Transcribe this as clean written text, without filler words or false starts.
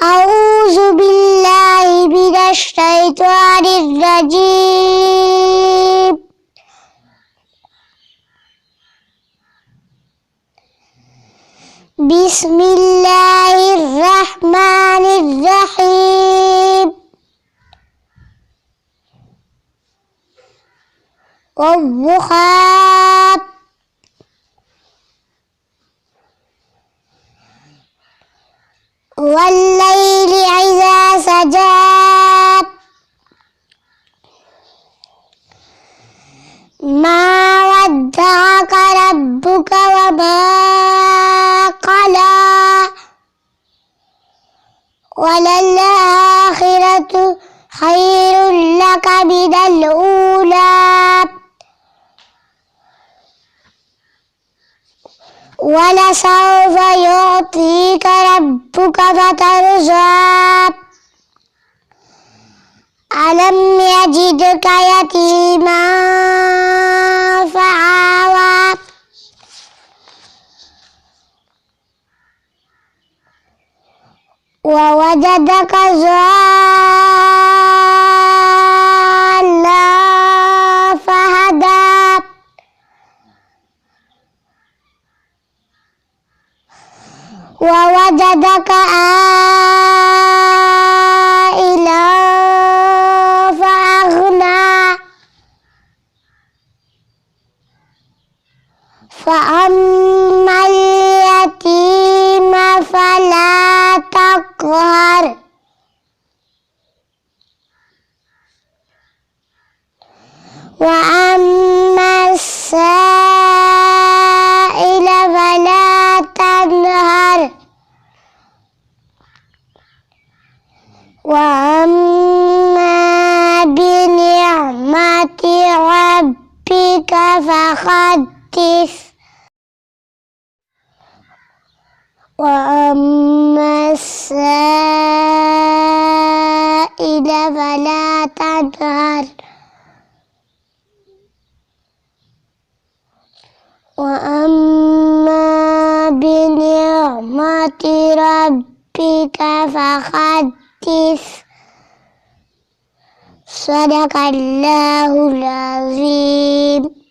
أعوذ بالله من الشيطان الرجيم بسم الله الرحمن الرحيم والضحى والليل إذا سجى ما ودعك ربك وما قلى وللآخرة خير لك من الأولى ولسوف يعطيك ربك فترضى ألم يجدك يتيما فآوى ووجدك ضالا فهدى ووجدك عائلا فأغنى فأما اليتيم فلا تقهر وأما السائل فلا تنهر وأما بنعمة ربك فحدث وأما السائل فلا تنهر وأما بنعمة ربك فحدث صدق الله العظيم.